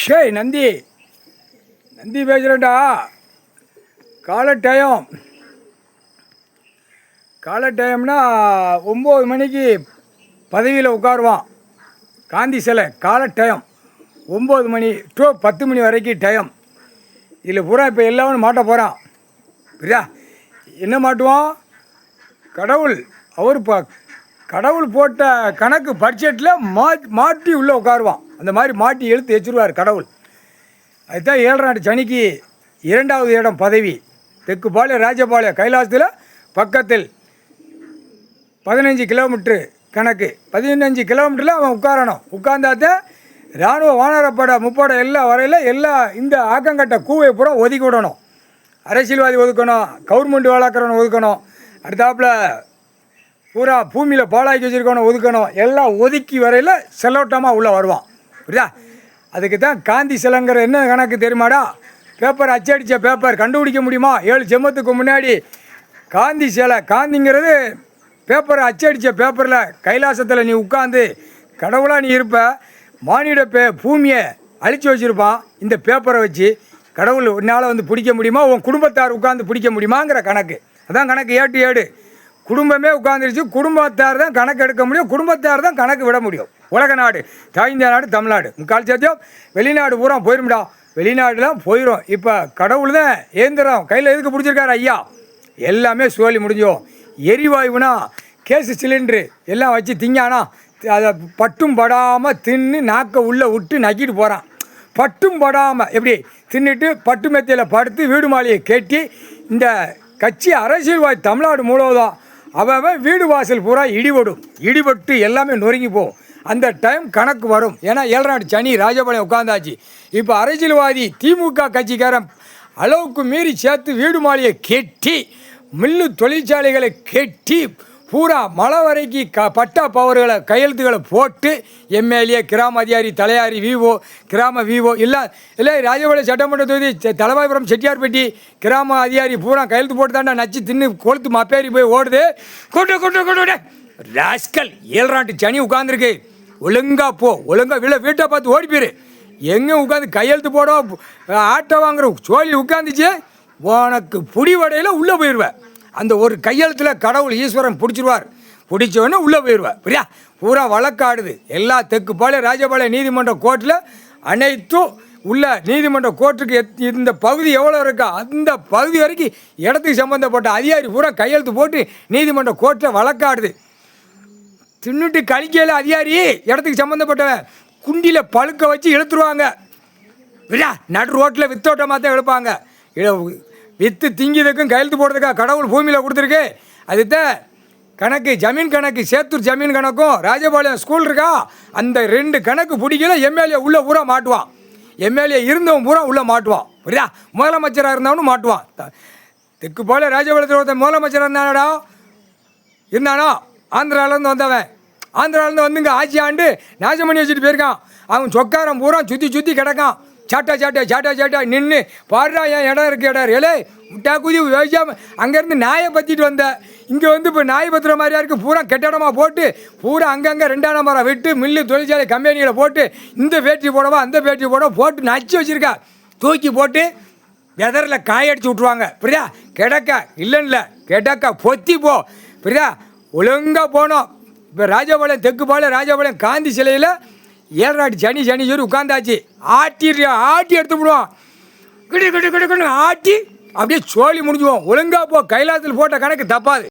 ஷேய் நந்தி நந்தி பேசுகிறேன்டா. காலை டைம்னா 9 மணிக்கு பதவியில் உட்காருவான் காந்தி சிலை. காலை டைம் 9 மணி டு 10 மணி வரைக்கும் டைம். இதில் பூரா இப்போ எல்லாரும் மாட்ட போகிறான். புரியா? என்ன மாட்டுவான்? கடவுள் போட்ட கணக்கு பட்ஜெட்டில் மாட்டி உள்ளே உட்காருவான். அந்த மாதிரி மாட்டி எழுத்து வச்சுருவார் கடவுள். அதுதான் 7 நாட்டு சனிக்கு 2வது இடம் பதவி. தெற்குப்பாளையம் ராஜபாளையம் கைலாசத்தில் பக்கத்தில் 15 கிலோமீட்ரு கணக்கு. 15 கிலோமீட்டரில் அவன் உட்காரணும். உட்கார்ந்தாத்தான் இராணுவ வானரப்படை முப்படை எல்லாம் வரையில் எல்லாம் இந்த ஆக்கங்கட்ட கூவை பூரா ஒதுக்கி விடணும். அரசியல்வாதி ஒதுக்கணும், கவர்மெண்ட் வளர்க்குறவனை ஒதுக்கணும், அடுத்தாப்பில் பூரா பூமியில் பாலாக்கி வச்சுருக்கவனை ஒதுக்கணும். எல்லாம் ஒதுக்கி வரையில் செல்லோட்டமாக உள்ளே வருவான். புரியுதா? அதுக்கு தான் காந்தி சிலைங்கிற என்ன கணக்கு தெரியுமாடா? பேப்பர் அச்சடித்த பேப்பர் கண்டுபிடிக்க முடியுமா? 7 ஜென்மத்துக்கு முன்னாடி காந்தி சிலை. காந்திங்கிறது பேப்பரை அச்சடித்த பேப்பரில் கைலாசத்தில் நீ உட்காந்து கடவுளாக நீ இருப்ப. மானிட பூமியை அழித்து வச்சுருப்பான். இந்த பேப்பரை வச்சு கடவுள் உன்னால் வந்து பிடிக்க முடியுமா? உன் குடும்பத்தார் உட்காந்து பிடிக்க முடியுமாங்கிற கணக்கு. அதான் கணக்கு 7 குடும்பமே உட்காந்துருச்சு. குடும்பத்தார் தான் கணக்கு எடுக்க முடியும். குடும்பத்தார் தான் கணக்கு விட முடியும். உலக நாடு, இந்தியா நாடு, தமிழ்நாடு முக்கால் சத்தியம். வெளிநாடு பூரா போயிடும்டா. வெளிநாடுலாம் போயிடும். இப்போ கடவுள் தான் ஏந்திரம் கையில் எதுக்கு பிடிச்சிருக்காரு ஐயா? எல்லாமே சோழி முடிஞ்சோம். எரிவாயுனா கேஸு சிலிண்ட்ரு எல்லாம் வச்சு திங்கானா அதை பட்டும் படாமல் தின்னு நாக்கை உள்ளே விட்டு நக்கிட்டு போகிறான். பட்டும் படாமல் எப்படி தின்னுட்டு பட்டு மெத்தையில் படுத்து வீடு மாலையை கட்டி இந்த கட்சி அரசியல்வாதி தமிழ்நாடு முழுவதும் அவன் வீடு வாசல் பூரா இடிபட்டு எல்லாமே நொறுங்கி போகும். அந்த டைம் கணக்கு வரும். ஏன்னா 7 நாட்டு சனி ராஜபாளையம் உட்காந்தாச்சு. இப்போ அரசியல்வாதி திமுக கட்சிக்காரன் அளவுக்கு மீறி சேர்த்து வீடு மாலையை கெட்டி மில்லு தொழிற்சாலைகளை கெட்டி பூரா மழை வரைக்கும் பட்டா பவர்களை கையெழுத்துக்களை போட்டு எம்எல்ஏ கிராம அதிகாரி தலையாரி விஓ கிராம விஓ இல்லை ராஜபாளையம் சட்டமன்ற தொகுதி தலவாய்புரம் செட்டியார்பட்டி கிராம அதிகாரி பூரா கையெழுத்து போட்டு தாண்டா நச்சு தின்னு கொளுத்து மப்பேறி போய் ஓடுது. கொண்டு ராஸ்கல் 7 நாட்டு சனி உட்காந்துருக்கு. ஒழுங்கா வீட்டை பார்த்து ஓடிப்போரு. எங்கே உட்காந்து கையெழுத்து போட ஆட்டோ வாங்குற சோழி உட்காந்துச்சு உனக்கு புடிவடையில் உள்ளே போயிடுவேன். அந்த ஒரு கையெழுத்தில் கடவுள் ஈஸ்வரன் பிடிச்சிருவார். பிடிச்சவொடனே உள்ளே போயிடுவேன். புரியா? பூரா வழக்காடுது. எல்லா தெற்குப்பாளையம் ராஜபாளையம் நீதிமன்ற கோர்ட்டில் அனைத்தும் உள்ள நீதிமன்ற கோர்ட்டுக்கு இந்த பகுதி எவ்வளோ இருக்கா அந்த பகுதி வரைக்கும் இடத்துக்கு சம்மந்தப்பட்ட அதிகாரி பூரா கையெழுத்து போட்டு நீதிமன்ற கோர்ட்டில் வழக்காடுது. தின்னுட்டு கழிக்கையில் அதிகாரி இடத்துக்கு சம்மந்தப்பட்டவன் குண்டியில் பழுக்க வச்சு இழுத்துருவாங்க. இல்லையா? நடு ரோட்டில் வித்தோட்டமாக தான் எடுப்பாங்க. விற்று திங்கிறதுக்கும் கையெழுத்து போடுறதுக்காக கடவுள் பூமியில் கொடுத்துருக்கு. அதுதான் கணக்கு. ஜமீன் கணக்கு, சேத்தூர் ஜமீன் கணக்கும் ராஜபாளையம் ஸ்கூல் இருக்கா அந்த 2 கணக்கு பிடிக்கல. எம்எல்ஏ உள்ளே பூரா மாட்டுவான். எம்எல்ஏ இருந்தவன் பூரா உள்ளே மாட்டுவான். புரியா? முதலமைச்சராக இருந்தவனும் மாட்டுவான். தெற்குப்பாளையம் ராஜபாளையத்தில் ஒருத்தன் முதலமைச்சராக இருந்தானோ ஆந்திராவிலேருந்து வந்தவன். ஆந்திராவிலேருந்து வந்துங்க ஆட்சி ஆண்டு நாசம் பண்ணி வச்சுட்டு போயிருக்கான். அவன் சொக்காரம் பூரா சுற்றி கிடக்கான். சாட்டா நின்று பாடுறா என் இடம் இருக்குது ஏலே முட்டா குதி விவசாயம். அங்கேருந்து நாயை பற்றிட்டு வந்தேன். இங்கே வந்து இப்போ நாய் பத்துற மாதிரியா இருக்குது. பூரா கெட்டடமாக போட்டு பூரா அங்கங்கே 2ஆம் நம்பரை விட்டு மில்லு தொழிற்சாலை கம்பெனிகளை போட்டு இந்த பேட்டரி போடவா அந்த பேட்டரி போடவா போட்டு நச்சு வச்சுருக்கா. தூக்கி போட்டு வெதரில் காயடிச்சு விட்ருவாங்க. புரியா? கிடக்கா பொத்தி போ. புரியா? ஒழுங்காக போனோம். இப்போ தெற்குப்பாளையம் ராஜபாளையம் காந்தி சிலையில் 7 நாட்டு சனி சொல்லி உட்காந்தாச்சு. ஆட்டி எடுத்து விடுவோம். கிடு ஆட்டி அப்படியே சோழி முடிஞ்சுவோம். ஒழுங்காக போ. கைலாசத்தில் போட்ட கணக்கு தப்பாது.